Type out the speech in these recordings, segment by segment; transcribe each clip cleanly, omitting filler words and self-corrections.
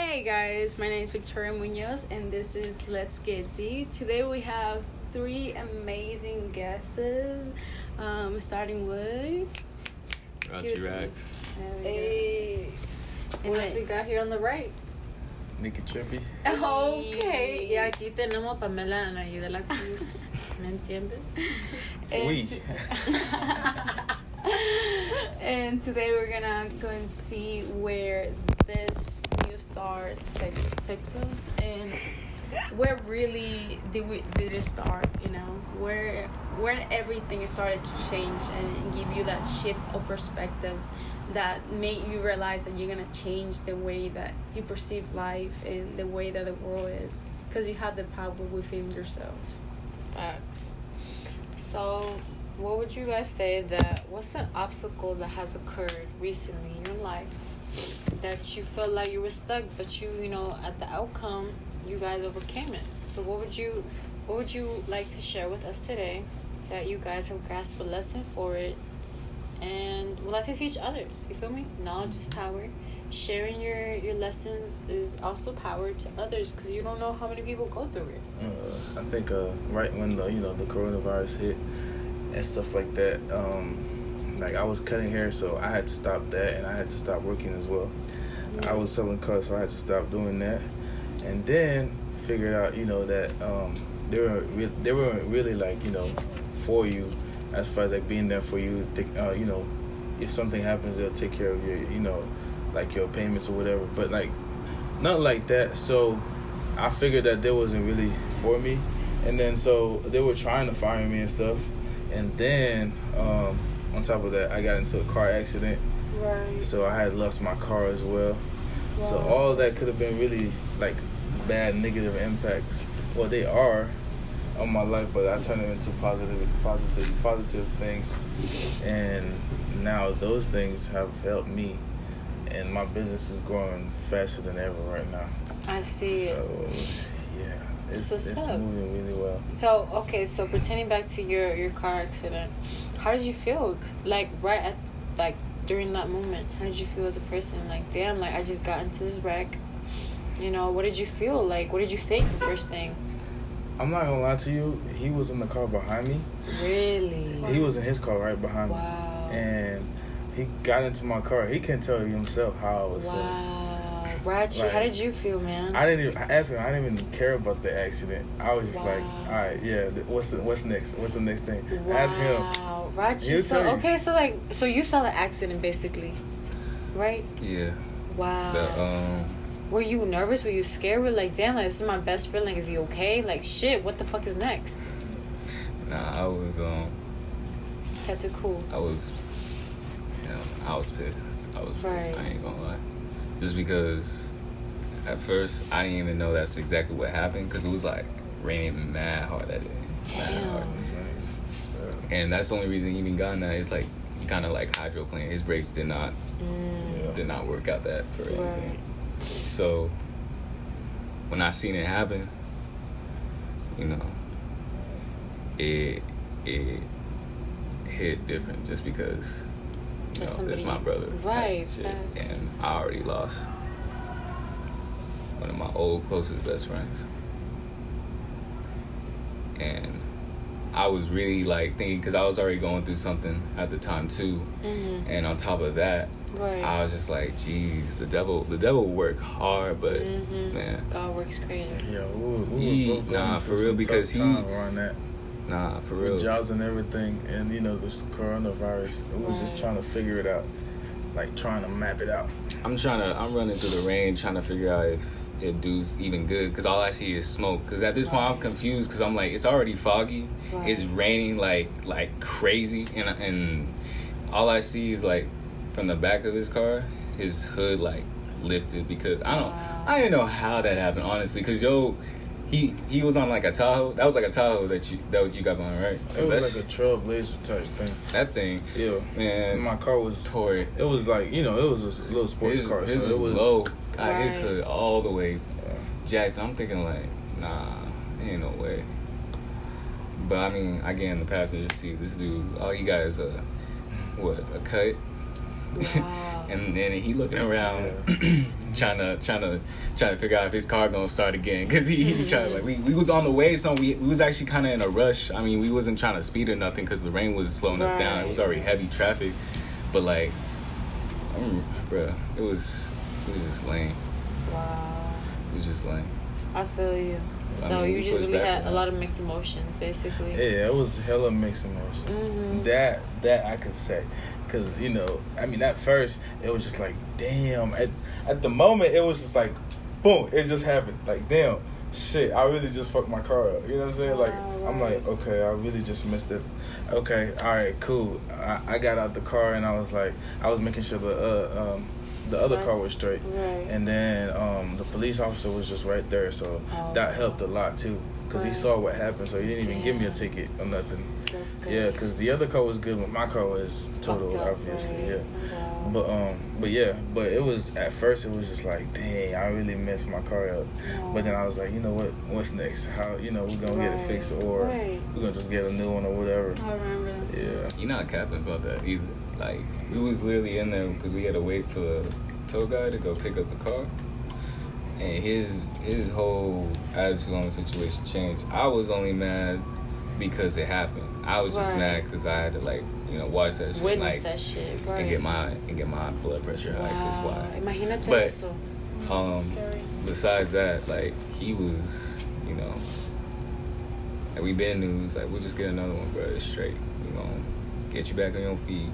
Hey guys, my name is Victoria Munoz and this is Let's Get Deep. Today we have three amazing guests. Starting with Ratchyraxx. Hey. And what we got here on the right? Trippy. Okay, y aquí tenemos a Pamela ahí de la Cruz, ¿me entiendes? And today we're gonna go and see where this new stars takes us, and where really did it start? You know, where everything started to change and give you that shift of perspective that made you realize that you're gonna change the way that you perceive life and the way that the world is, because you have the power within yourself. Facts. So, what would you guys say what's an obstacle that has occurred recently in your lives that you felt like you were stuck, but you know, at the outcome, you guys overcame it? So what would you like to share with us today that you guys have grasped a lesson for it and would like to teach others? You feel me? Knowledge is power. Sharing your lessons is also power to others, because you don't know how many people go through it. I think right when the coronavirus hit and stuff like that, like I was cutting hair, so I had to stop that, and I had to stop working as well. I was selling cuts, so I had to stop doing that, and then figured out that they weren't really like for you, as far as like being there for you. If something happens, they'll take care of your like your payments or whatever, but like nothing like that. So I figured that they wasn't really for me, and then so they were trying to fire me and stuff, and then on top of that, I got into a car accident. Right. So I had lost my car as well. Wow. So all that could have been really like bad negative impacts. Well, they are on my life, but I turned them into positive things, and now those things have helped me, and my business is growing faster than ever right now. I see. So yeah, it's moving really well. So pretending back to your car accident, how did you feel? Like right at during that moment, how did you feel as a person? Like, damn, like I just got into this wreck. What did you feel? Like, what did you think the first thing? I'm not gonna lie to you, he was in the car behind me. Really? He was in his car right behind me. Wow. And he got into my car. He couldn't tell you himself how I was feeling. Wow. Ratchy, how did you feel, man? I asked him, I didn't even care about the accident. I was just like, all right, yeah, what's next? What's the next thing? Wow. Ask him. Ratchy, so you saw the accident basically, right? Yeah. Wow. Were you nervous? Were you scared? Were you like, damn, like, this is my best friend. Like, is he okay? Like, shit, what the fuck is next? Nah, I was Kept it cool. I was pissed. I was right. pissed. I ain't gonna lie. Just because at first I didn't even know that's exactly what happened, because it was like raining mad hard that day. Damn. And that's the only reason he even got in that. It's like he kind of like hydroplaned. His brakes did not work out that for anything. Right. So when I seen it happen, it hit different, just because it's my brother. Right. And I already lost one of my old closest best friends. And I was really like thinking, because I was already going through something at the time too, and on top of that, I was just like, geez, the devil work hard, but man, God works greater. Yeah, for real, because for real, with jobs and everything, and this coronavirus, we was just trying to figure it out, like trying to map it out. I'm running through the rain trying to figure out if it do's even good, because all I see is smoke. Because at this point I'm confused, because I'm like, it's already foggy, it's raining like crazy, and all I see is like from the back of his car, his hood like lifted, because I didn't know how that happened, honestly, because he was on like a Tahoe. That was like a Tahoe that you got on, right? It was like a Trailblazer type thing. That thing, yeah, man. My car was tore it. It was like it was a little sports car. His so it was low. Got his hood all the way jacked. I'm thinking like, nah, ain't no way. But I mean, I get in the passenger seat. This dude, all he got is a cut. Wow. And then he looking around. trying to figure out if his car gonna start again, because he trying to, like, we was on the way, so we was actually kind of in a rush. I mean, we wasn't trying to speed or nothing because the rain was slowing us down. It was already heavy traffic, but like, bruh, it was just lame. Wow. It was just lame. I feel you. So you just really had a lot of mixed emotions, basically. Yeah, it was hella mixed emotions. That I could say, because you know, I mean, at first it was just like, damn. At the moment, it was just like, boom, it just happened. Like, damn, shit, I really just fucked my car up. You know what I'm saying? Like, I'm like, okay, I really just missed it. Okay, all right, cool. I got out the car and I was like, I was making sure the other car was straight, and then the police officer was just right there, so that helped a lot too, because he saw what happened, so he didn't even give me a ticket or nothing. That's good. Yeah, because the other car was good, but my car was total, obviously. Yeah. But it was, at first it was just like, dang, I really messed my car up. But then I was like, you know what? What's next? How, you know, we're gonna get it fixed, or we're gonna just get a new one or whatever. I remember. Yeah. You're not capping about that either. Like, we was literally in there because we had to wait for the tow guy to go pick up the car, and his whole attitude on the situation changed. I was only mad because it happened. I was just mad because I had to, like, you know, watch that shit, witness like, that shit, right? and get my blood pressure high. Cause why? Imagínate But eso. besides that, like, he was, you know, like, we been news, like, we'll just get another one, bro. It's straight. We gonna get you back on your feet,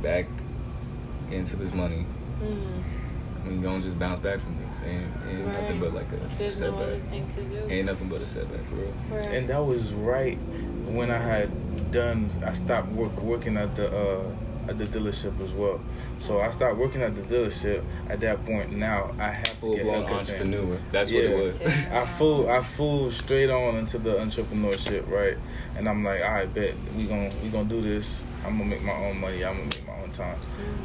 back into this money. We gonna just bounce back from this. Ain't nothing but like a setback. No other thing to do. Ain't nothing but a setback, for real. And that was right when I stopped working at the dealership as well. So I stopped working at the dealership. At that point, now I have to get full-blown entrepreneur. That's what it was. I full straight on into the entrepreneurship, right? And I'm like, all right, bet we gonna do this. I'm gonna make my own money. I'm gonna make my own time,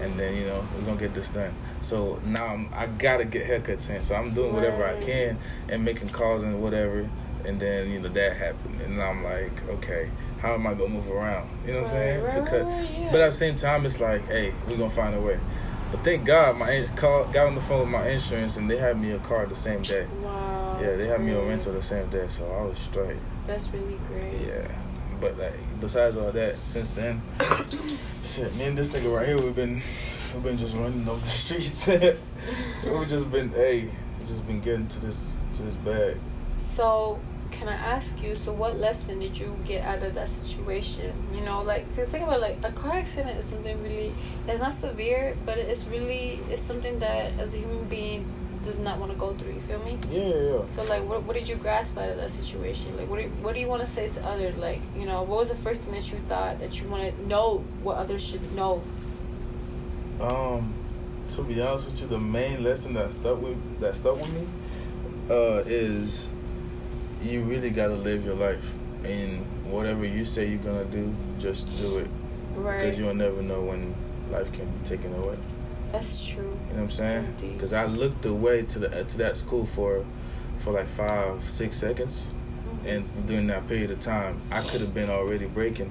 and then, you know, we're gonna get this done. So now I gotta get haircuts in. So I'm doing whatever I can and making calls and whatever. And then, you know, that happened, and I'm like, okay, how am I gonna move around? You know what I'm saying? To cut. But at the same time, it's like, hey, we're gonna find a way. But thank God, got on the phone with my insurance, and they had me a car the same day. Wow. Yeah, they had me a rental the same day, so I was straight. That's really great. Yeah. But like, besides all that, since then, shit, me and this nigga right here, we've been just running off the streets. We've just been getting to this bag. So, can I ask you, so what lesson did you get out of that situation? You know, like, because think about, like, a car accident is something really, it's not severe, but it's something that as a human being does not want to go through. You feel me? Yeah. So, like, what did you grasp out of that situation? Like, what do you want to say to others? Like, you know, what was the first thing that you thought that you want to know what others should know? To be honest with you, the main lesson that stuck with me is you really gotta live your life, and whatever you say you're gonna do, just do it. Right. Because you'll never know when life can be taken away. That's true. You know what I'm saying? Indeed. Because I looked away to that school for like 5-6 seconds, and during that period of time, I could have been already breaking,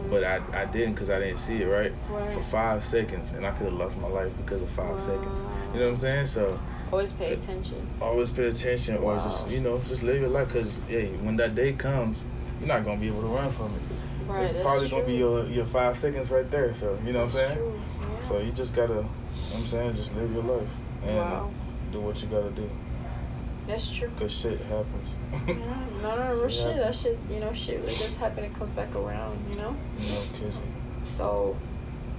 but I didn't, because I didn't see it, right? For 5 seconds, and I could have lost my life because of 5 seconds. You know what I'm saying? So always pay attention. Always pay attention, or just, you know, just live your life, because, hey, when that day comes, you're not going to be able to run from it. Right, it's probably going to be your 5 seconds right there, so, you know what I'm saying? True. Yeah. So you just got to, you know what I'm saying, just live your life and do what you got to do. That's true. Because shit happens. No, real shit. That shit, you know, shit really does happen. It comes back around, you know? No kidding. So,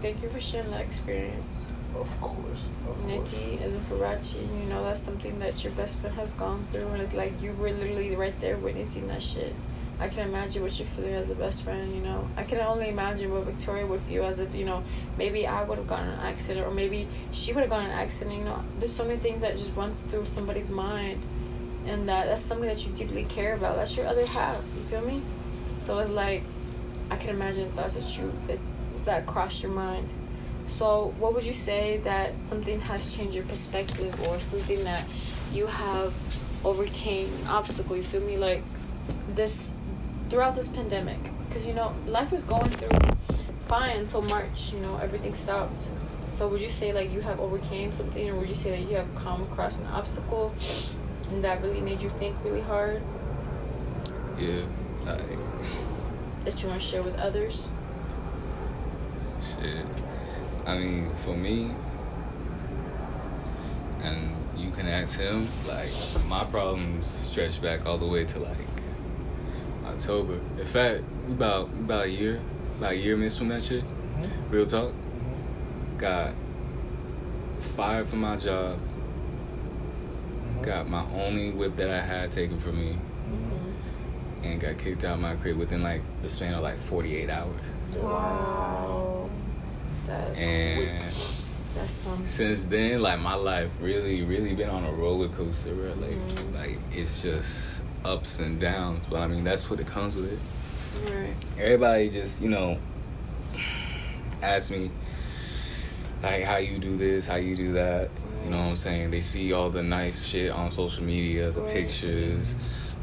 thank you for sharing that experience. Of course. Nikki, and then for Ratchy, you know, that's something that your best friend has gone through, and it's like you were literally right there witnessing that shit. I can imagine what you're feeling as a best friend, you know. I can only imagine what Victoria would feel, as if, you know, maybe I would have gotten in an accident, or maybe she would have gotten in an accident, you know. There's so many things that just runs through somebody's mind, and that's something that you deeply care about. That's your other half, you feel me? So it's like, I can imagine the thoughts that crossed your mind. So what would you say that something has changed your perspective, or something that you have overcame, an obstacle, you feel me, like this, throughout this pandemic? Because, you know, life was going through fine until March, you know, everything stopped. So would you say like you have overcame something, or would you say that you have come across an obstacle and that really made you think really hard? Yeah, like That you want to share with others? shit. I mean, for me, and you can ask him, like, my problems stretch back all the way to like October. In fact, we about a year missed from that shit. Real talk. Got fired from my job. Got my only whip that I had taken from me. And got kicked out of my crib within like the span of like 48 hours. Wow. That's something. Since then, like, my life really been on a roller coaster, bro. Like it's just ups and downs. But I mean, that's what it comes with it. Right. Everybody just, ask me like, how you do this, how you do that. You know what I'm saying? They see all the nice shit on social media, the pictures,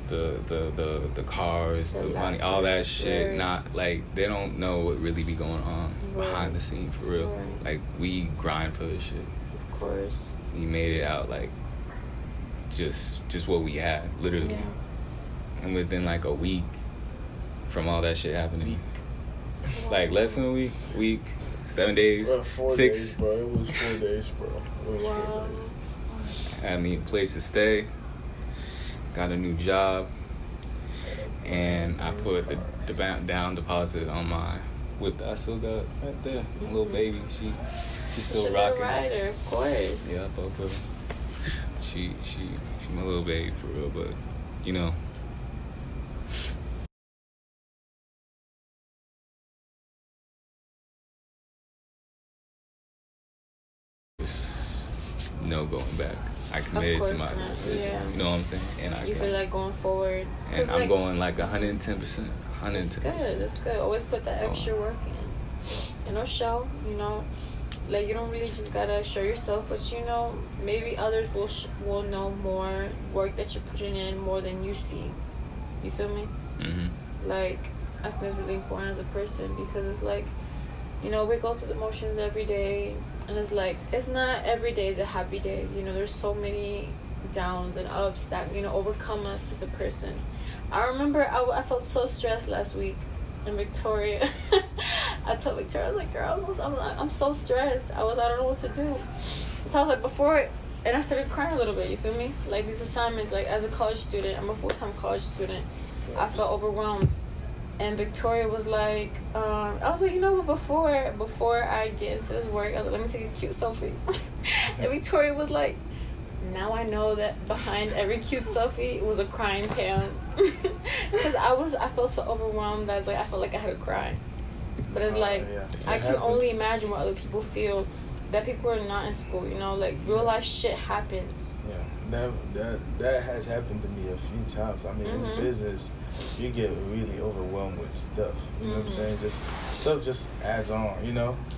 the cars, the money, all that shit. Not like, they don't know what really be going on behind the scene, for real. Like, we grind for this shit. Of course. We made it out like just what we had, literally. Yeah. And within like a week from all that shit happening, like less than a week, 7 days, Bro, 4 6 days, bro. It was 4 days, bro. It was 4 days. Had me a place to stay, got a new job, and I put the down deposit on my whip that I still got right there. My little baby, she's still rocking. Rider, of course. Yeah, I fuck with her. She my little baby, for real. But no going back. I committed to my decision. Yeah. You know what I'm saying? And you feel like going forward. And I'm going like 110%. 110%. That's good. Always put that extra work in. Show, like, you don't really just gotta show yourself, but maybe others will know more work that you're putting in more than you see. You feel me? Mm-hmm. Like, I think it's really important as a person, because it's like, we go through the motions every day, and it's like, it's not every day is a happy day. There's so many downs and ups that overcome us as a person. I remember I felt so stressed last week in Victoria. I told Victoria, I was like, girl, I'm so stressed. I don't know what to do. So I was like, before, and I started crying a little bit. You feel me? Like, these assignments, like, as a college student, I'm a full-time college student, I felt overwhelmed. And Victoria was like, I was like, but before I get into this work, I was like, let me take a cute selfie. And Victoria was like, now I know that behind every cute selfie was a crying Pam. Because I felt so overwhelmed. I felt like I had to cry. But it's like, I can only imagine what other people feel, that people are not in school, like, real life shit happens. Yeah, that has happened to me a few times. I mean, in business, you get really overwhelmed with stuff. You know what I'm saying? Just stuff just adds on.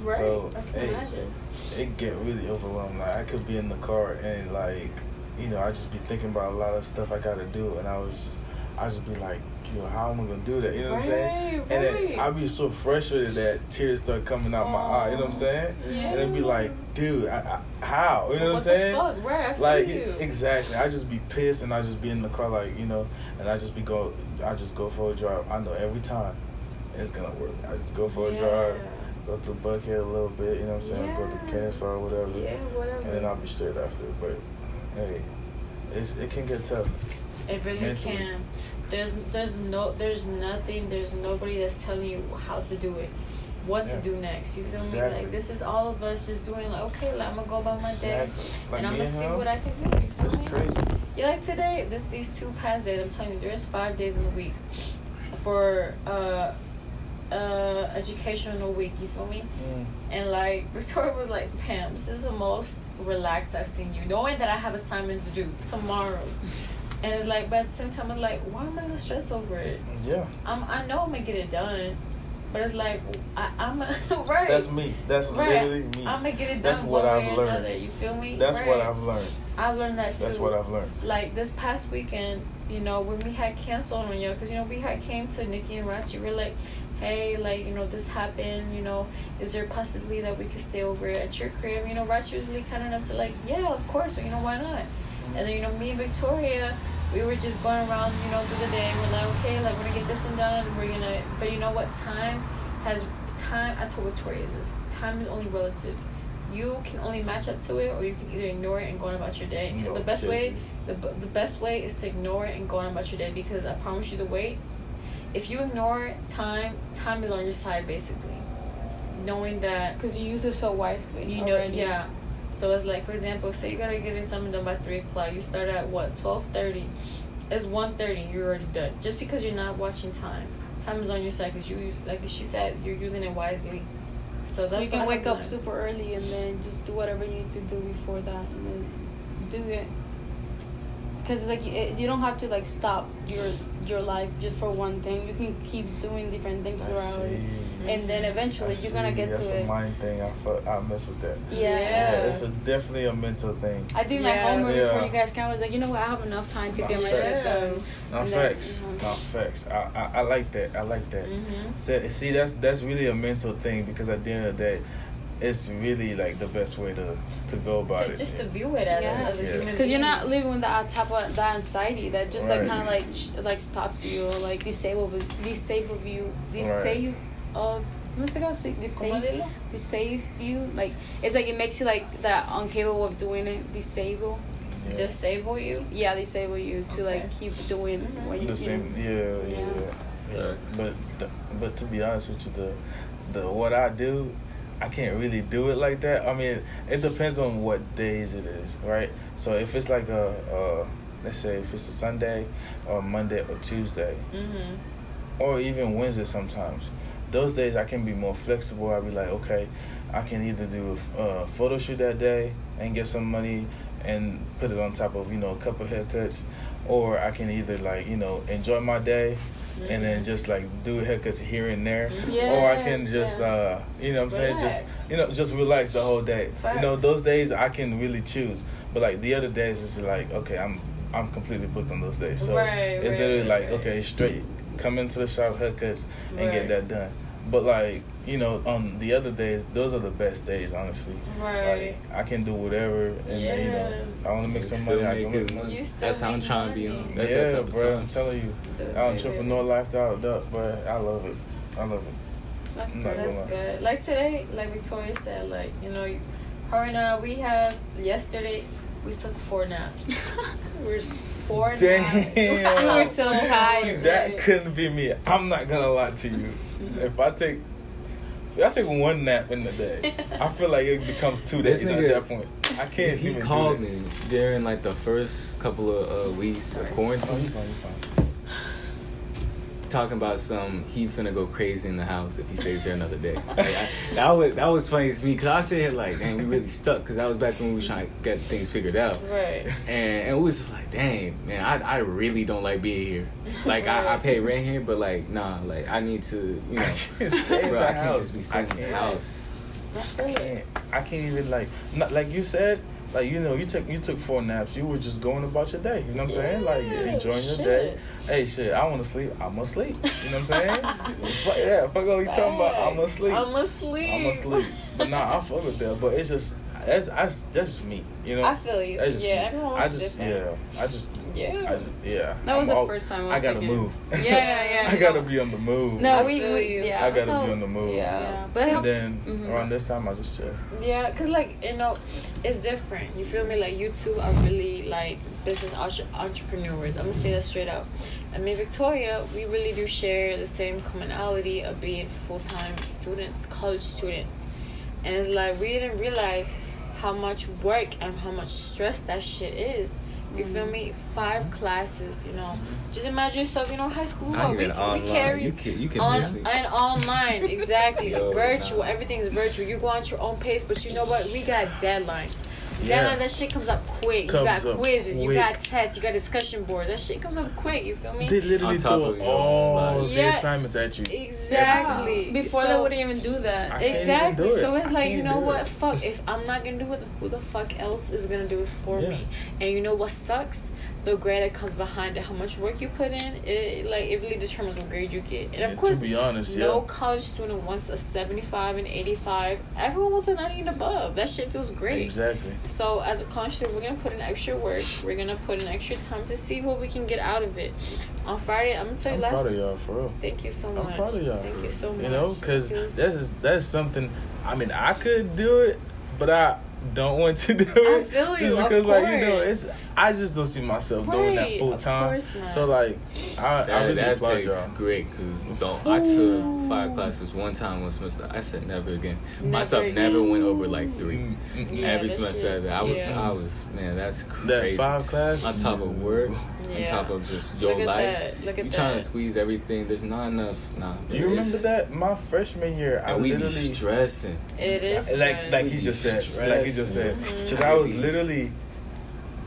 Right. So I can imagine. It get really overwhelmed. Like, I could be in the car and like, I just be thinking about a lot of stuff I gotta do, and I just be like, how am I gonna do that? You know what I'm saying? Right. And then I'd be so frustrated that tears start coming out my eye. You know what I'm saying? Yeah. And it'd be like, dude, how? You know what I'm saying? What the fuck? Right, I feel like, you. exactly. I just be pissed, and I just be in the car, like, and I just go for a drive. I know every time it's gonna work. I just go for a drive, go to Buckhead a little bit, you know what I'm saying? Go to Kennesaw or whatever. Yeah, whatever. And then I'll be straight after. But hey, it can get tough. It really mentally. can. There's nobody that's telling you how to do it, what to do next. You feel me? Like, this is all of us just doing, like, okay, I'm gonna go about my day, Like, and I'm gonna see what I can do. You feel me? Crazy. Yeah, like today, these 2 past days, I'm telling you, there's 5 days in the week for educational week. You feel me? And like, Victoria was like, Pam, this is the most relaxed I've seen you, knowing that I have assignments to do tomorrow. And it's like, but at the same time, it's like, why am I gonna stress over it? Yeah. I know I'm gonna get it done, but it's like, I'm right. That's me. That's literally me. I'm gonna get it done. That's what I've learned. Another, you feel me? That's what I've learned. I've learned that too. That's what I've learned. Like, this past weekend, when we had canceled on because we had came to Nikki and Ratchy, we're like, hey, like, you know, this happened, you know, is there possibly that we could stay over at your crib? You know, Ratchy was really kind enough to like, yeah, of course, you know, why not? And then, you know, me and Victoria, we were just going around, you know, through the day. We're like, okay, like, we're gonna get this and done. We're gonna, but you know what? Time, I told Victoria this. Time is only relative. You can only match up to it, or you can either ignore it and go on about your day. No, And the best way is to ignore it and go on about your day, because I promise you the wait. If you ignore time is on your side, basically. Knowing that, because you use it so wisely. you know, already. yeah. So it's like, for example, say you gotta get something done by 3:00. You start at what, 12:30? It's 1:30. You're already done. Just because you're not watching time. Time is on your side, because you use, like she said, you're using it wisely. So that's you can wake up learned. super early and then just do whatever you need to do before that, and then do it. Because it's like you don't have to like stop your life just for one thing. You can keep doing different things throughout it, and then eventually you're gonna get That's to a it. mind thing. I mess with that. Yeah. It's definitely a mental thing. I did my Yeah. homework Yeah. before you guys came. I was like, you know what? I have enough time to Nah, get my facts. shit done. No And then, facts. you know. No facts. I like that. I like that. Mm-hmm. So, see, that's really a mental thing, because at the end of the day, it's really like the best way to go about it. Just to view it as, Yeah. as a Yeah. human Because you're being. not living with that type of that anxiety that just like Right. kind of like stops you, or like disable you, what's it called? ¿Cómo dilo? Disable you. Like it's like it makes you like that incapable of doing it. Disable. Yeah. Disable you. Yeah, disable you to Okay. like keep doing what you The same. Yeah. Yeah. But to be honest with you, the what I do, I can't really do it like that. I mean, it depends on what days it is, right? So if it's like let's say if it's a Sunday or Monday or Tuesday, Mm-hmm. or even Wednesday sometimes, those days I can be more flexible. I'll be like, okay, I can either do a photo shoot that day and get some money and put it on top of, you know, a couple haircuts, or I can either like, you know, enjoy my day and then just like do haircuts here and there, or I can just you know what I'm saying, Relax. just relax the whole day. You know, Facts. those days I can really choose, but like the other days it's like, okay, I'm completely booked on those days, so it's literally like, okay, straight come into the shop, haircuts, and get that done. But like, you know, on the other days, those are the best days, honestly. Right. Like I can do whatever, and then, you know, I want to make some Still money. I make can good make money. You still That's how I'm make trying to be money. on. That's that Yeah, type of bro, time. I'm telling you, Dude, entrepreneur lifestyle, but I love it. I love it. That's I'm good. not gonna That's lie. good. Like today, like Victoria said, like, you know, her and I, yesterday, we took 4 naps. We're 4 naps. Damn. We're so tired. See, that couldn't be me. I'm not gonna lie to you. If I take one nap in the day, I feel like it becomes 2 days This at nigga- that point. I can't He even called do that. me during like the first couple of weeks of Oh, you quarantine, fine, you fine. talking about he finna go crazy in the house if he stays there another day. Like, that was funny to me, because I said here like, dang, we really stuck, because that was back when we was trying to get things figured out. Right. And it was just like, dang, man, I really don't like being here. Like, I pay rent here, but like, nah, like, I need to, you know, Just stay in bro, the I can't house. just be sitting in the house. I can't even like you said, like, you know, you took 4 naps. You were just going about your day. You know what I'm saying? Like, enjoying your day. Hey, shit, I want to sleep. I'm gonna sleep. You know what I'm saying? Fuck what you talking about. I'm gonna sleep. I'm asleep. But nah, I fuck with that. But it's just that's just me. You know. I feel you. That's just Yeah, me. everyone's different. Yeah. That was I'm the first time I gotta was move. Yeah. I gotta be on the move. No, I we feel you. yeah. I gotta that's be how- on the move. Yeah, but And then Mhm. around this time, I just chill. Yeah, because, like, you know, it's different. You feel me? Like, you two are really, like, business entrepreneurs. I'm going to say that straight out. And me and Victoria, we really do share the same commonality of being full-time students, college students. And it's like, we didn't realize how much work and how much stress that shit is. You feel me? 5 classes, you know. Just imagine yourself, you know, high school. Not we even online. carry You can on miss me. and online, exactly. Yo, Virtual, nah. everything's virtual. You go at your own pace, but you know what? We got deadlines. Yeah. Deadline, that shit comes up quick. You Comes got up quizzes, you quick. got tests, you got discussion boards. That shit comes up quick. You feel me? They literally On top throw of your all own the Yeah. assignments at you. Exactly. Before So- they wouldn't even do that. I can't even Exactly. do it. So it's I like, can't you know do what? it. Fuck. If I'm not gonna do it, who the fuck else is gonna do it for Yeah. me? And you know what sucks? the grade that comes behind it, how much work you put in, it really determines what grade you get. And of course, to be honest, no college student wants a 75 and 85. Everyone wants a 90 and above. That shit feels great. Exactly. So as a college student, we're gonna put in extra work. We're gonna put in extra time to see what we can get out of it. On Friday, I'm gonna tell you I'm proud of y'all, for real. Thank you so much. I'm proud of y'all. Thank you so much. You know, because that's something. I mean, I could do it, but I don't want to do it. I feel just you, because, of like, you know, course. I just don't see myself doing that full time. Of course not. So, like, I really that applaud takes y'all. great because I took 5 classes one time one semester. I said never again. My stuff never went over like 3. Yeah, Every that semester shit's- I was man, that's crazy. That 5 class On top of work, on Yeah. top of just your Look at life. that. Look at you that. trying to squeeze everything. There's not enough. Nah. You remember that my freshman year? I And we be literally stressing. It is like he just said, because I was literally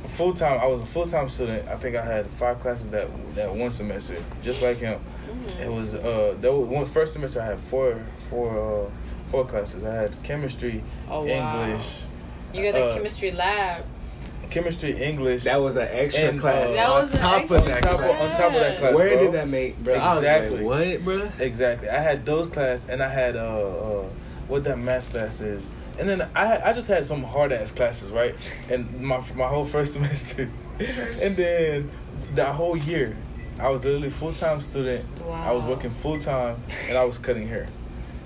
full time. I was a full time student. I think I had 5 classes that one semester, just like him. It was first semester I had four classes. I had chemistry, Oh, wow. English, You got the chemistry lab. English. That was an extra And, class. That was on an top of extra that class. on top of that class. Where bro. did that make, bro? Exactly. I was like, what, bro? Exactly. I had those class, and I had what that math class is, and then I just had some hard ass classes, right? And my whole first semester, and then that whole year, I was literally full time student. Wow. I was working full time, and I was cutting hair,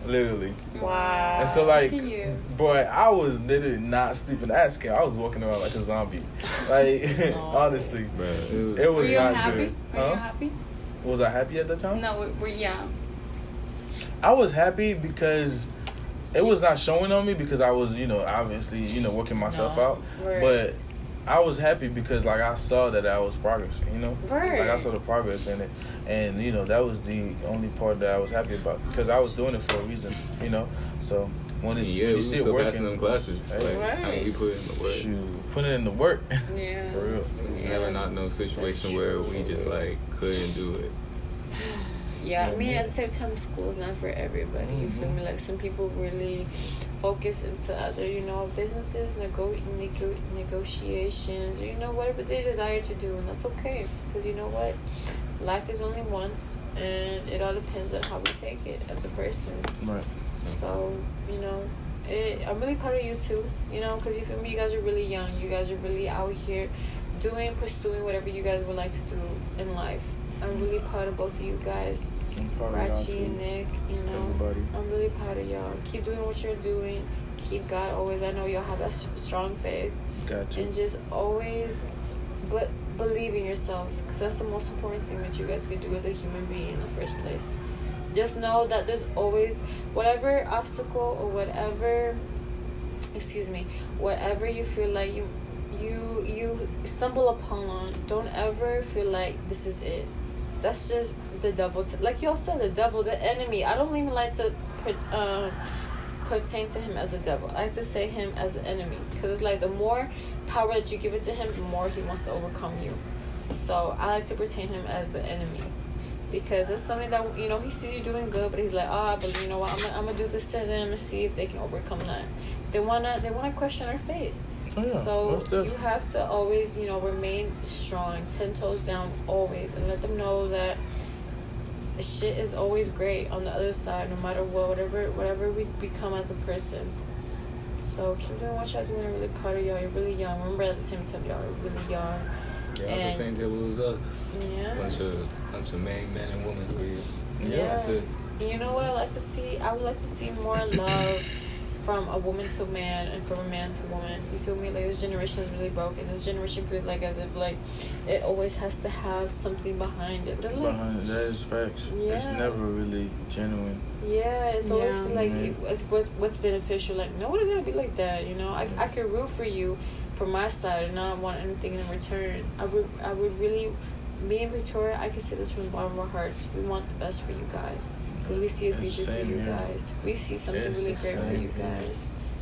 literally. Wow. And so, like, Look at you. boy, I was literally not sleeping. I was walking around like a zombie. Like, honestly, Bro, it was Were you not happy? good. Were you happy? Was I happy at the time? No, yeah. I was happy because it was not showing on me because I was, obviously, working myself out. Right. But I was happy because, like, I saw that I was progress, Right. Like, I saw the progress in it. And, that was the only part that I was happy about because I was doing it for a reason, So, when we you see it still working, passing them classes. hey, Like, I mean, we put in the work. shoot, put it in the work. Yeah. For real. There's never not no situation where we just like couldn't do it. Yeah, I mean, at the same time, school is not for everybody. You feel me? Like, some people really focus into other, businesses, negotiations, whatever they desire to do, and that's okay. Because you know what? Life is only once, and it all depends on how we take it as a person. Right. So, I'm really proud of you too, because you feel me? You guys are really young. You guys are really out here pursuing whatever you guys would like to do in life. I'm really proud of both of you guys, I'm proud of y'all, Ratchy too. and Nick. Everybody. I'm really proud of y'all. Keep doing what you're doing. Keep God always. I know y'all have that strong faith, Got you. and just always, but believe in yourselves, because that's the most important thing that you guys could do as a human being in the first place. Just know that there's always whatever obstacle or whatever you feel like you stumble upon. Don't ever feel like this is it. That's just the devil. Like y'all said, the devil, the enemy. I don't even like to pertain to him as a devil. I like to say him as an enemy, because it's like the more power that you give it to him, the more he wants to overcome you. So I like to pertain him as the enemy, because it's something that he sees you doing good, but he's like, but you know what, I'm gonna do this to them and see if they can overcome that. They wanna question our faith. Oh, yeah. So Most definitely. you have to always, remain strong, 10 toes down always, and let them know that shit is always great on the other side, no matter what, whatever we become as a person. So keep doing what y'all doing. I'm really proud of y'all. You're really young. Remember, at the same time, y'all are really young. Yeah, on the And- same table as us. Yeah. Bunch of men and women for you. Yeah. That's it. You know what I like to see? I would like to see more love from a woman to man and from a man to woman. You feel me? Like, this generation is really broken. This generation feels like as if like it always has to have something behind it. But it's like, Behind that is facts. It's Yeah. never really genuine. yeah, it's always Yeah. feel like Mhm. it's what's beneficial. Like, no one is gonna be like that. I could root for you from my side and not want anything in return. I would really, me and Victoria, I can say this from the bottom of our hearts. We want the best for you guys, because we see a It's future for same you here. guys. We see something It's really the great for same you here. guys.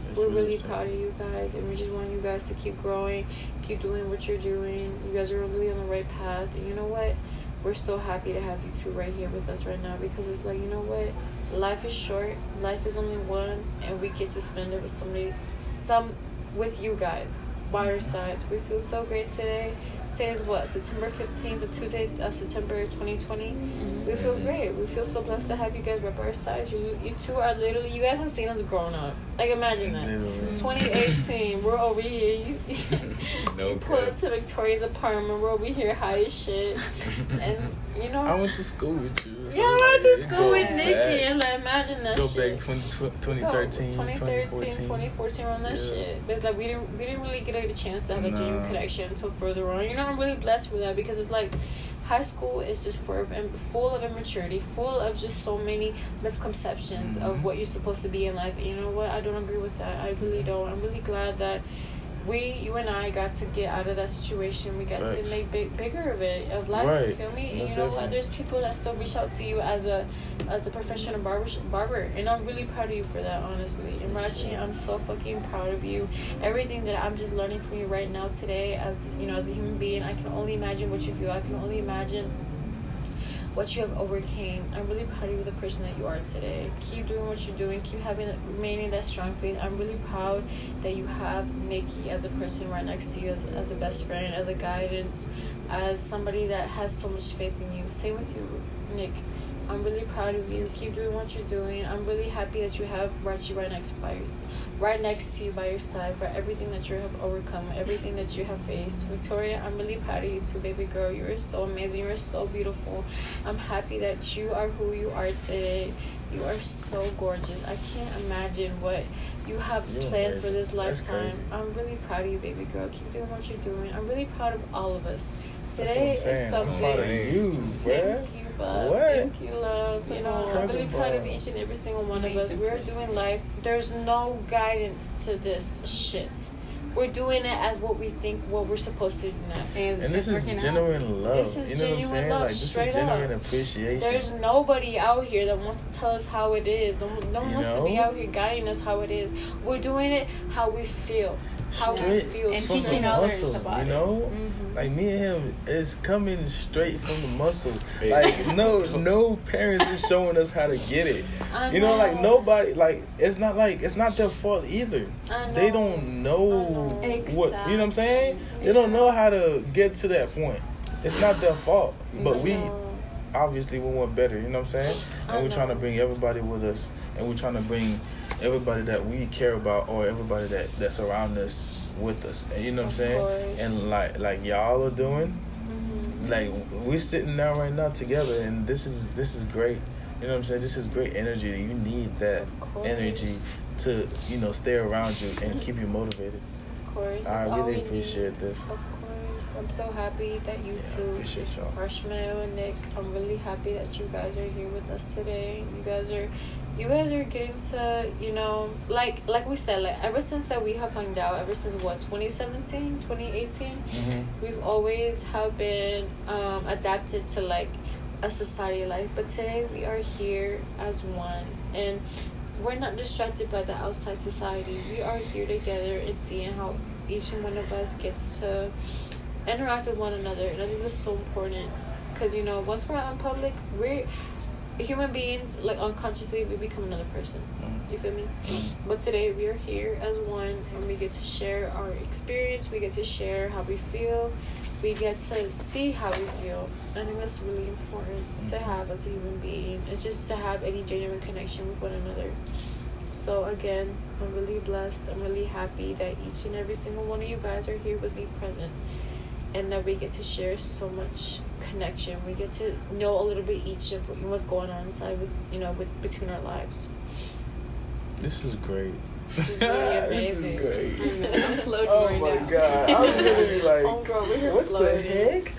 It's We're really really the same. proud of you guys, and we just want you guys to keep growing, keep doing what you're doing. You guys are really on the right path, and you know what? We're so happy to have you two right here with us right now, because it's like, you know what? Life is short. Life is only one, and we get to spend it with with you guys by our sides. We feel so great today Today is what, September 15th, the Tuesday of September 2020. We feel great. We feel so blessed to have you guys right by our sides. You two are literally, you guys have seen us growing up. Like, imagine that. Literally. 2018, we're over here. No You pull cap. up to Victoria's apartment, we're over here high as shit. And, you know. I went to school with you. So Yeah, I went to like, school with go Nikki, back. and like, imagine that Go shit. back 2013, 2014. 2014, around that Yeah. shit. But it's like we didn't really get a chance to have a genuine Nah. connection until further on. You know, I'm really blessed for that because it's like high school is just full of immaturity, full of just so many misconceptions of what you're supposed to be in life. And you know what? I don't agree with that. I really don't. I'm really glad that you and I got to get out of that situation. We got Facts. to make bigger of it, of life. Right. You feel me? And Most you know what? definitely. There's people that still reach out to you as a professional barber, and I'm really proud of you for that, honestly. And Ratchy, I'm so fucking proud of you. Everything that I'm just learning from you right now today, as you know, as a human being, I can only imagine what you feel. I can only imagine what you have overcame. I'm really proud of you, the person that you are today. Keep doing what you're doing. Keep remaining that strong faith. I'm really proud that you have Nikki as a person right next to you, as a best friend, as a guidance, as somebody that has so much faith in you. Same with you, Nick. I'm really proud of you. Keep doing what you're doing. I'm really happy that you have Ratchy right next to you by your side for everything that you have overcome, everything that you have faced. Victoria, I'm really proud of you too, baby girl. You are so amazing. You are so beautiful. I'm happy that you are who you are today. You are so gorgeous. I can't imagine what you have You're planned for amazing. this That's lifetime. crazy. I'm really proud of you, baby girl. Keep doing what you're doing. I'm really proud of all of us. That's what Today I'm is saying. I'm something. proud of you, bruh. Thank you, love. What? Thank you, love. You know, I'm Talk really proud of about each and every single one of us. amazing We're person. doing life. There's no guidance to this shit. We're doing it as what we think, what we're supposed to do next. And this is working out. genuine love. This is you know what I'm genuine saying? love, Like, this straight is genuine up. appreciation. There's nobody out here that wants to tell us how it is. No one You wants to be know? out here guiding us how it is. We're doing it how we feel. How we Straight feel. And from teaching the others muscle, about you it. know? Mm-hmm. Like, me and him is coming straight from the muscle. Yeah. Like, no parents is showing us how to get it. I You know, like, know. nobody, like, it's not their fault either. I know. They don't know I know. what, you know what I'm saying? They don't know how to get to that point. It's not their fault. But we, obviously, we want better, you know what I'm saying? I And we're trying to know. bring everybody with us. And we're trying to bring everybody that we care about or everybody that's around us with us. And you know what I'm Of saying? course. And like y'all are doing, Mhm. like we're sitting down right now together, and this is great. You know what I'm saying? This is great energy. You need that Of course. energy to stay around you and keep you motivated. Of course. I That's all really we appreciate need. this. Of course. I'm so happy that you Yeah, I two, appreciate y'all. Marshmallow and Nick, I'm really happy that you guys are here with us today. You guys are getting to, like we said, like ever since that we have hung out, ever since what, 2017, 2018, we've always have been adapted to like a society life. But today we are here as one, and we're not distracted by the outside society. We are here together and seeing how each and one of us gets to interact with one another, and I think that's so important because once we're out in public, we're human beings. Like unconsciously, we become another person. You feel me? But today we are here as one, and we get to share our experience. We get to share how we feel. We get to see how we feel. I think that's really important to have as a human being. It's just to have any genuine connection with one another. So again, I'm really blessed. I'm really happy that each and every single one of you guys are here with me present, and that we get to share so much connection. We get to know a little bit each of what's going on inside with between our lives. This is great. This is really amazing. This is great. I'm floating Oh right my now. god. I'm literally like, Oh, girl, we're here what floating. the heck?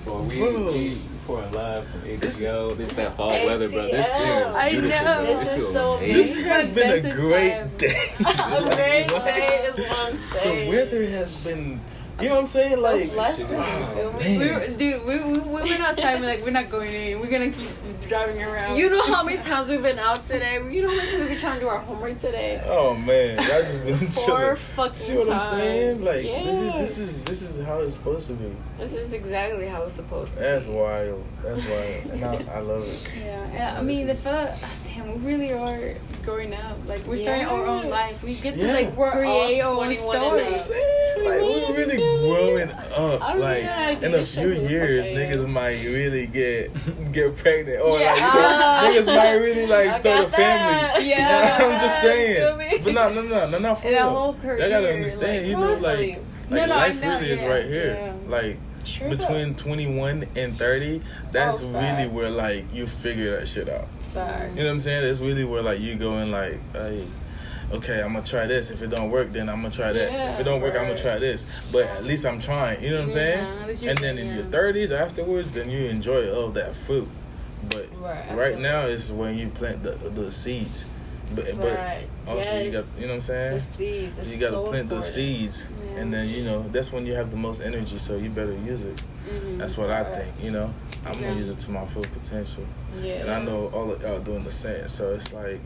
Boy, Bro. we pouring live from This- ATL. This that fall weather, bro. This thing is I beautiful, know. bro. This is feels so amazing. This This has is been best a time. great day. A great What? day is what I'm The saying. weather has been, you know what I'm saying? So Like, blessing. wow, You feel me? man. We went outside. We're like, we're not going in. We're gonna keep driving around. You know how many times we've been out today? You know how many times we've been trying to do our homework today? Oh man, y'all just been 4 chilling. fucking See what I'm saying? times. Like, Yeah. this is how it's supposed to be. This is exactly how it's supposed to That's be. wild. That's wild, and I love it. Yeah, I mean, the fella, damn, we really are growing up. Like, we're starting our own Yeah. life. We get Yeah. to, like, We're create all our own 21 and story. up. Saying? Like, we're really growing up. I mean, Like, yeah, in a dude, few shut the years, fuck up. niggas might really get pregnant. Or, Yeah. like, niggas might really, like, I start a got that. family. Yeah. I'm just You saying. feel me? But no, not for In a real. whole career, Y'all gotta understand, like, you know, hopefully. like No, I life know, really is yeah, right here. yeah. Like, True. between 21 and 30, that's Oh, really facts. where, like, you figure that shit out. Facts. You know what I'm saying? That's really where, like, you go and, like, hey, okay, I'm gonna try this. If it don't work, then I'm gonna try that. Yeah, if it don't work, I'm gonna right. try this. But at least I'm trying. You know what I'm saying? at least you're And then trying, in your yeah. 30s, afterwards, then you enjoy all that fruit. But Right. right now is when you plant the seeds. But Right. also you got, Yes. you know what I'm saying? The seeds. It's You gotta so plant those important. seeds, Yeah. and then that's when you have the most energy. So you better use it. Mhm. That's what I Right. think. I'm Yeah. gonna use it to my full potential, Yeah. and I know all of y'all doing the same. So it's like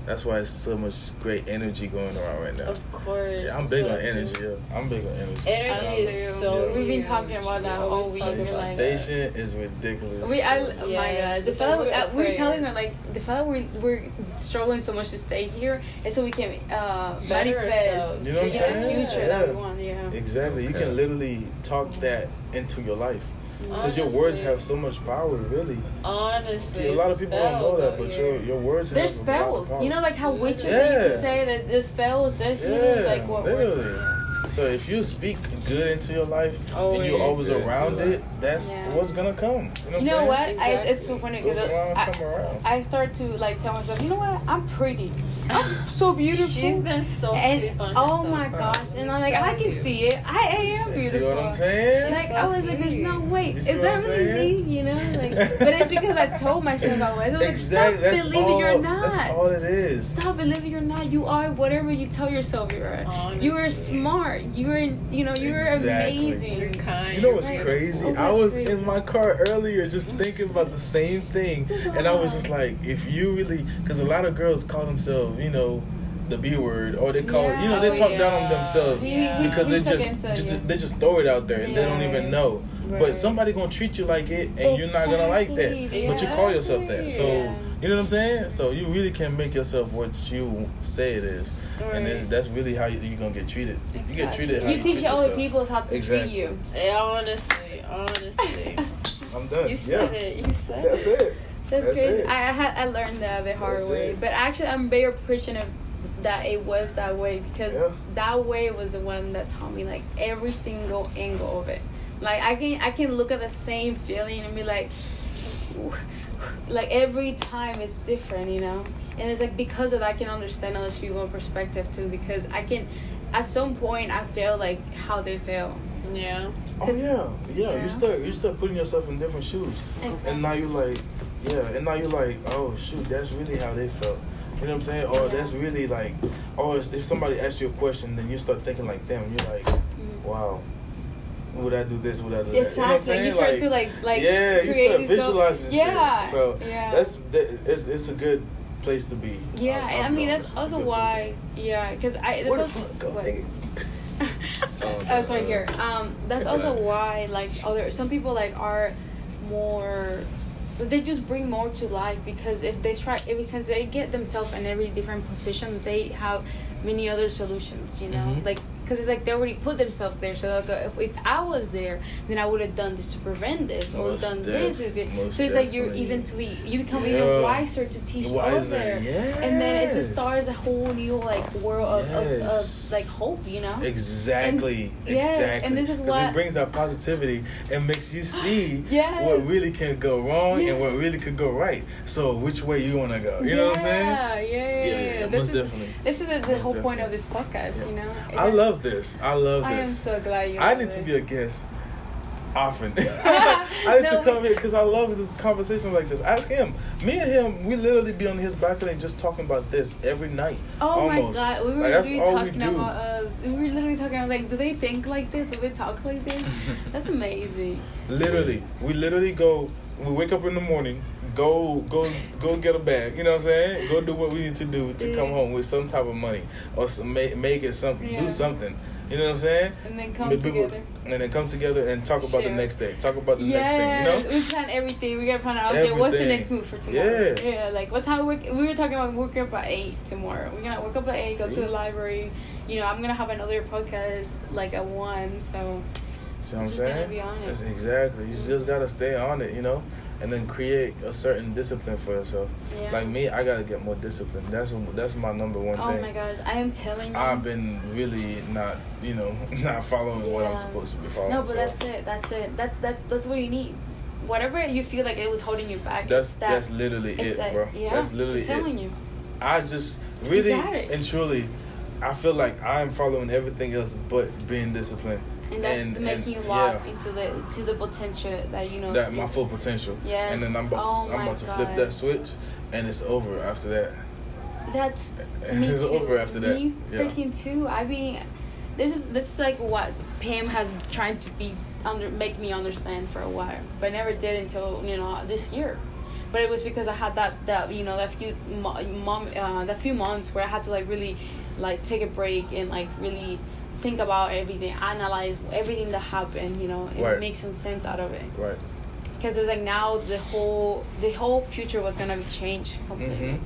that's why it's so much great energy going around right now. Of course. Yeah, I'm That's big what on I do. energy. Yeah. I'm big on energy. Energy I is do. so. We've been huge. talking about that We all always week. talk We're about like- that. Manifestation is ridiculous. Oh my Yes, god, the the fella way of we were prayer. telling her like the fella we're struggling so much to stay here, and so we can Better manifest ourselves. You know what I'm the saying? future that we Yeah. want. Yeah. Exactly. You Okay. can literally talk that into your life. Because your words Honestly. have so much power, really. Honestly, A lot of people don't know that, but your words There's have a lot of spells. power. You know, like how witches Yeah. they used to say that the spells. That's Yeah, like what words. literally. Yeah. So if you speak good into your life and Always. you're always Yeah, around too. it, that's Yeah. what's gonna come. You know what? Exactly. It's so funny because Goes around, come around. I start to like tell myself, you know what? I'm pretty. I'm so beautiful. She's been so and sleep on oh herself, my bro. gosh! Let And me I'm like, I tell can you. see it. I am You beautiful. see what I'm saying? Like So I was like, there's no serious. way. You Is see what that I'm really saying? me? You know, like, but it's because I told myself I was. Like, Exactly. stop That's believing all. you're not. That's all it is. Stop believing you're not. You are whatever you tell yourself you are. You are Honestly. smart. You are, you're Exactly. amazing. You're kind. You know what's Right. crazy? Oh, I that's was crazy. in my car earlier just thinking about the same thing. And I was just like, if you really, because a lot of girls call themselves, the B word, or they call, Yeah. they Oh, talk down on yeah. themselves Yeah. because they talk just, inside, just yeah. they just throw it out there and they don't Yeah. even know. Right. But somebody gonna treat you like it, and you're not gonna like that. Exactly. But you call yourself that, so Yeah. you know what I'm saying. So you really can make yourself what you say it is, and that's really how you're gonna get treated. You get treated how You you teach treat other yourself. people how to Exactly. treat you. Yeah, honestly. I'm done. You said it. You said That's it. it. That's That's crazy. it. I learned that the hard That's way. it. But actually, I'm very appreciative that it was that way because Yeah. that way was the one that taught me like every single angle of it. Like I can look at the same feeling and be like every time it's different, And it's like because of that I can understand other people's perspective too because I can at some point I feel like how they feel. Yeah. Oh 'Cause- yeah. yeah. You start putting yourself in different shoes, Exactly. and now you're like, oh shoot, that's really how they felt. You know what I'm saying? Or that's really like, if somebody asks you a question, then you start thinking like them. You're like, wow, would I do this? Would I do that? Exactly. You know what I'm saying? You start to like yeah, you create start this visualizing yeah. shit. So yeah. it's a good place to be. Yeah, and I mean know that's it's a also good why. Yeah, because I. That's Where the also, fuck go, what? nigga? That's right here. That's also why like some people like are more. They just bring more to life because if they try every since they get themselves in every different position, they have many other solutions. Mhm. Like. Because it's like they already put themselves there. So like, if I was there, then I would have done this to prevent this or Most done this. most So it's like you're definitely. you become Yeah. even wiser to teach Wiser, others. yes. And then it just starts a whole new like world of Yes. like hope, Exactly. And- yes, exactly. and this is 'Cause what- it brings that positivity and makes you see Yes. what really can go wrong Yes. and what really could go right. So which way you want to go? You know what I'm saying? Yeah. Most definitely. This is the Most whole point of definitely. this podcast, I love this. I love this. I am so glad you I love need it. to be a guest often. I need No, to come here because I love this conversation like this. Ask him. Me and him, we literally be on his balcony just talking about this every night. Oh almost. my god, we were Like, that's literally all we talking do. about us. We were literally talking about like, do they think like this? Do they talk like this? That's amazing. Literally, we literally go. We wake up in the morning, go get a bag. You know what I'm saying? Go do what we need to do to come home with some type of money or make it something. Yeah. Do something. You know what I'm saying? And then come Maybe together. And then come together and talk about the Share. next day. Talk about the next thing. You know? We plan everything. We gotta plan out. Okay, what's the Everything. next move for tomorrow? Yeah. Like what time we were talking about waking up at 8 tomorrow. We're gonna wake up at 8, go to See? the library, I'm gonna have another podcast like at 1. So See what I'm just gotta saying? be on it. That's exactly. You just gotta stay on it, and then create a certain discipline for yourself. Yeah. Like me, I gotta get more discipline. That's my number one Oh thing. my God, I am telling you. I've been really not, not following what I'm supposed to be following. No, but so that's it. That's what you need. Whatever you feel like it was holding you back. that's literally it, bro. Yeah, That's literally I'm telling it. you. I just really got it. and truly, I feel like I'm following everything else but being disciplined. And that's making you lock into the potential that that my full potential. Yes. And then I'm about to flip that switch, and it's over after that. That's me It's too. over after that. Me Yeah. freaking too. I mean, this is like what Pam has tried to make me understand for a while, but never did until this year. But it was because I had that few months where I had to like really like take a break and like really think about everything, analyze everything that happened, and Right. make some sense out of it. Right. Because it's like now the whole future was gonna be changed completely.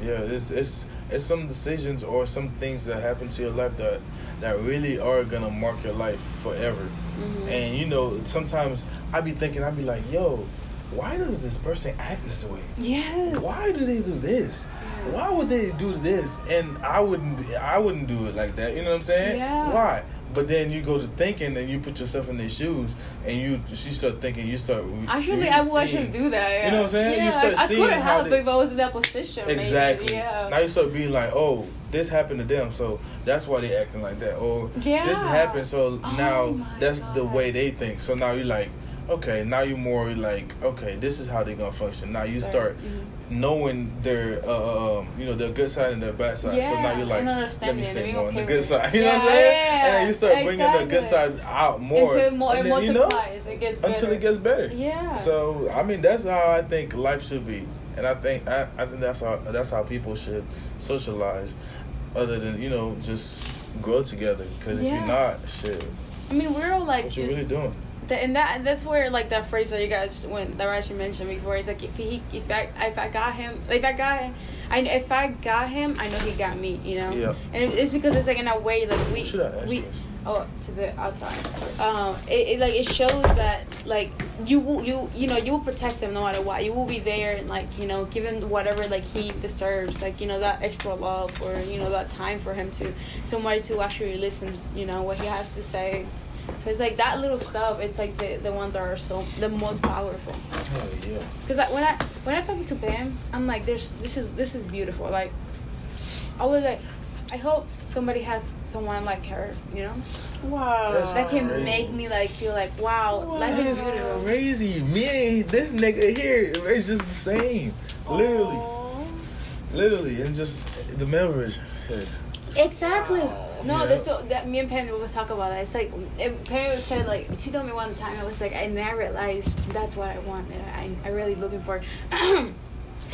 Yeah, it's some decisions or some things that happen to your life that really are gonna mark your life forever. And sometimes I be like, yo, why does this person act this way? Yes. Why do they do this? Why would they do this? And I wouldn't do it like that. You know what I'm saying? Yeah. Why? But then you go to thinking and you put yourself in their shoes and you start thinking, Actually, I shouldn't do that. Yeah. You know what I'm saying? Yeah, You start I seeing couldn't how help they- if I was in that position. Exactly. Maybe. Yeah. Now you start being like, oh, this happened to them, so that's why they acting like that. Or Yeah. this happened, so Oh now my that's the God. way they think. So now you're like, okay, now you're more like, okay, this is how they gonna function. Now you start knowing their their good side and their bad side. So now you're like, and let understanding me it, stay being more on the okay good with it. side. You know what I'm saying? And then you start bringing the good exactly. side out more. Until and it then, multiplies, it gets better. until it gets better. Yeah. So I mean, that's how I think life should be, and I think that's how people should socialize, other than just grow together. Because if you're not, shit, I mean, we're all like what you just really doing? that's where like that phrase that you guys that Ratchy mentioned before is like if I got him, I know he got me, Yeah. And it's because it's like in a way like Should I ask we this? to the outside. It shows that like you will protect him no matter what. You will be there and like give him whatever like he deserves, like that extra love or that time for him to somebody to actually listen what he has to say. So it's like that little stuff. It's like the ones that are the most powerful. Hell yeah. Because when I talking to Pam, I'm like, this is beautiful. Like, I was like, I hope somebody has someone like her. Wow. That's That can crazy. make me like feel like wow, life is That's beautiful. crazy. Me and this nigga here, it's just the same. Literally, literally, and just the memories. Shit. Exactly. No, Yeah. that's what that me and Pam always talk about. That. It's like Pam said like she told me one time. I was like I never realized that's what I want and I really looking for.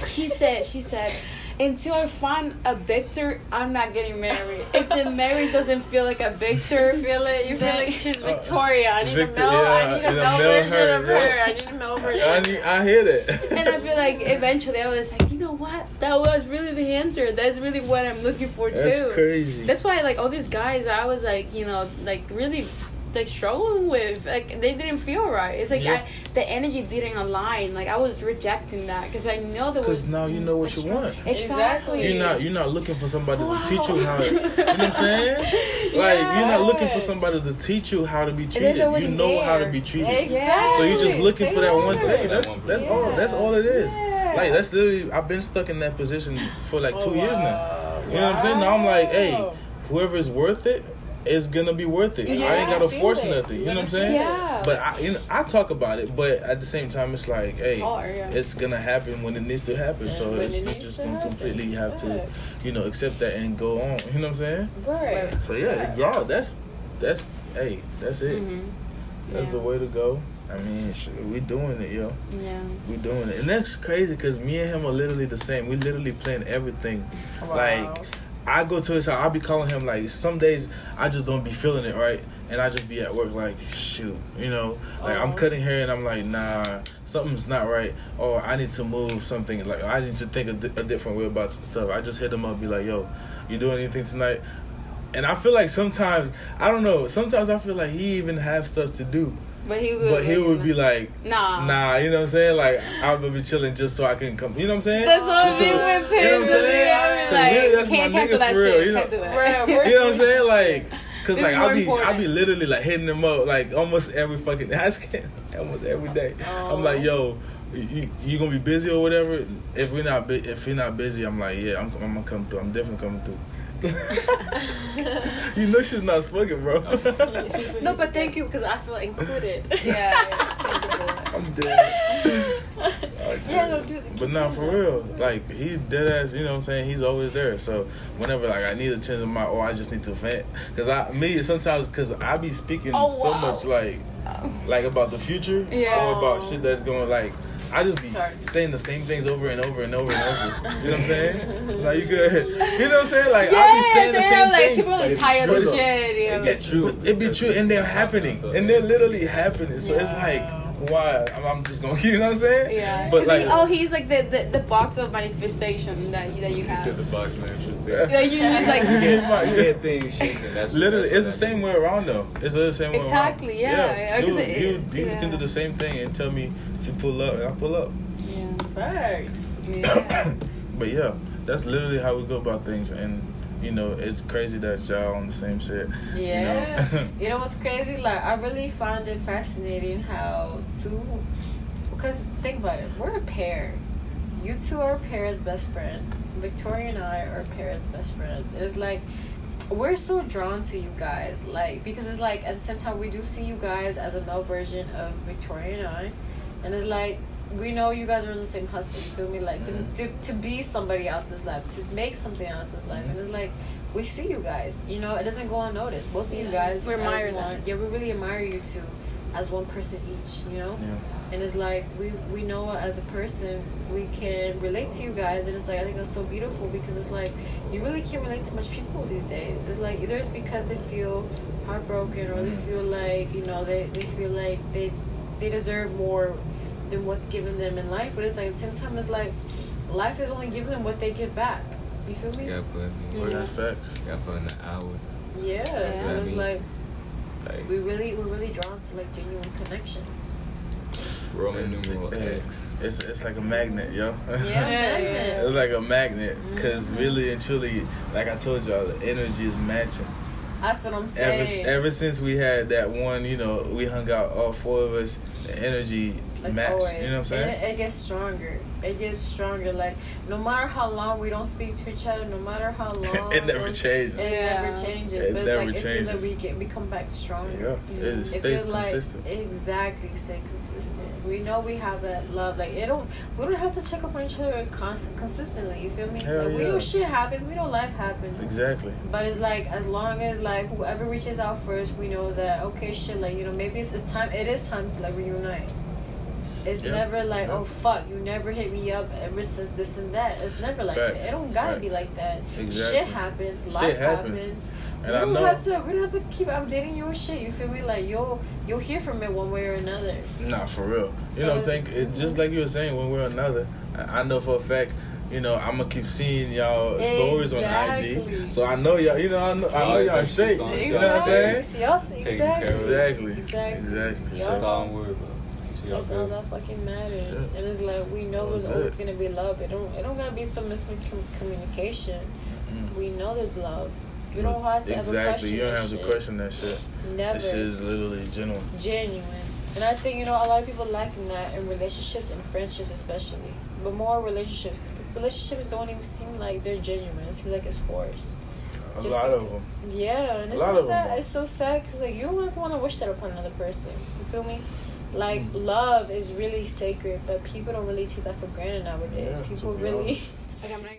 She said until I find a victor, I'm not getting married. If the marriage doesn't feel like a victor, You feel like she's Victoria. I need Victor, a male. yeah, I need a and a male male version her, of her. yeah. I need a male version. I hear that. and I feel like eventually I was like, you know what? That was really the answer. That's really what I'm looking for too. That's crazy. That's why like all these guys I was like, like really like struggling with, like they didn't feel right. It's like Yeah. the energy didn't align. Like I was rejecting that because I know there was. Because now you know what you want. Exactly. You're not looking for somebody to teach you how. You know what I'm saying? Like you're not looking for somebody to teach you how to be treated. You already know how to there. be treated. Exactly. So you're just looking Say for that more. one thing. That's all. That's all it is. Yeah. Like that's literally. I've been stuck in that position for like 2 years now. You know what I'm saying? Now I'm like, hey, whoever is worth it is gonna be worth it. Yeah, I ain't gotta feel force it. nothing. You know what I'm saying? Yeah. But I talk about it, but at the same time, it's like, hey, hard, yeah. it's gonna happen when it needs to happen. So when it's it needs just to gonna happen. completely have to, accept that and go on. You know what I'm saying? Right. So yeah, y'all, that's hey, that's it. Mhm. That's Yeah. the way to go. I mean, we doing it, yo. Yeah. We doing it, and that's crazy because me and him are literally the same. We literally plan everything. Wow. Like, I go to his house. I'll be calling him like some days I just don't be feeling it right, and I just be at work like shoot, like I'm cutting hair and I'm like nah, something's not right, or I need to move something, like I need to think a different way about stuff. I just hit him up, be like, yo, you doing anything tonight? And I feel like sometimes, I don't know, sometimes I feel like he even have stuff to do. But he would be like, nah, you know what I'm saying? Like, I'm gonna be chilling just so I can come, you know what I'm saying? That's what I mean with him. You know what I'm saying? Like, really, that's can't my cancel nigga that for real. shit. You know, Can't do that. you know what I'm saying? Like, cause This like is more I'll be literally like hitting him up like almost every fucking almost every day. I'm like, yo, you gonna be busy or whatever? If you're not busy, I'm like, yeah, I'm gonna come through. I'm definitely coming through. You know she's not spoken, bro. No, but thank you because I feel included. Yeah. Thank you for that. I'm dead. Yeah, no, dude. But nah, for real, like he dead ass. You know what I'm saying? He's always there. So whenever like I need a change of my, or I just need to vent, because I be speaking so much like about the future or about shit that's going like. I just be saying the same things over and over and over and over. You know what I'm saying? Like, you good. You know what I'm saying? Like, I be saying the same like, things. she really tired of shit. Yeah. It be true, and they're happening. And they're literally happening. So it's like, why? I'm just going to, you know what I'm saying? Yeah. But like, he's like the box of manifestation that you have. You said the box manifestation. Yeah, you just like You get things shaking. That's literally, that's it's the same way around though. It's the same way around. Exactly, yeah. You can do the same thing and tell me to pull up, and I pull up. Yeah, facts. Yeah. But yeah, that's literally how we go about things, and you know, it's crazy that y'all on the same shit. Yeah. You know, You know what's crazy? Like, I really found it fascinating how because think about it, we're a pair. You two are a pair as best friends. Victoria and I are a pair as best friends. It's like we're so drawn to you guys, like, because it's like at the same time we do see you guys as a male version of Victoria and I, and it's like we know you guys are in the same hustle. You feel me? Like to be somebody out this life, to make something out of this life, and it's like we see you guys. You know, it doesn't go unnoticed. Both of you guys, we admire that. Yeah, we really admire you two, as one person each. You know. Yeah. And it's like we know as a person we can relate to you guys, and it's like I think that's so beautiful because it's like you really can't relate to much people these days. It's like either it's because they feel heartbroken or they feel like, you know, they feel like they deserve more than what's given them in life, but it's like at the same time it's like life is only giving them what they give back. You feel me? Yeah, but that's facts. got put in the hours. Yeah. So it's like Like, we're really drawn to like genuine connections. Roman numeral X. It's like a magnet, yo. Yeah. It's like a magnet, because really and truly, like I told y'all, the energy is matching. That's what I'm saying. Ever since we had that one, you know, we hung out, all four of us, the energy matched. Always. You know what I'm saying? It gets stronger. It gets stronger. Like, no matter how long we don't speak to each other, no matter how long. It never changes. It never changes. It but never it's like, it feels changes. like we come back stronger. Yeah, it stays consistent. Like, exactly, stay consistent. We know we have that love. Like, we don't have to check up on each other consistently. You feel me? Hell like, we yeah. know shit happens. We know life happens. Exactly. But it's like, as long as like whoever reaches out first, we know that okay, shit, like, you know, maybe it's time. It is time to like reunite. It's never like, oh fuck, you never hit me up ever since this and that. It's never like that. It don't gotta be like that. Exactly. Shit happens. Life happens. And we don't have to keep updating you with shit. You feel me? Like you'll hear from it one way or another. Nah, for real. So you know what I'm saying? Just like you were saying, when we're another, I know for a fact, you know, I'm gonna keep seeing y'all stories on IG. So I know y'all, you know, I know y'all straight. You know what I'm saying? See y'all, exactly. That's all I'm worried about. That's all that fucking matters. And it's like we know there's always gonna be love. It don't gonna be some miscommunication. We know there's love. We don't have to ever question You don't that have shit. to question that shit. Never. That shit is literally genuine. And I think, you know, a lot of people lacking that in relationships and friendships especially. But more relationships. Because relationships don't even seem like they're genuine. It seems like it's forced. A lot of them. Yeah, and it's so sad. It's so sad because, like, you don't ever want to wish that upon another person. You feel me? Like, love is really sacred, but people don't really take that for granted nowadays. Yeah, People really... Okay, I'm gonna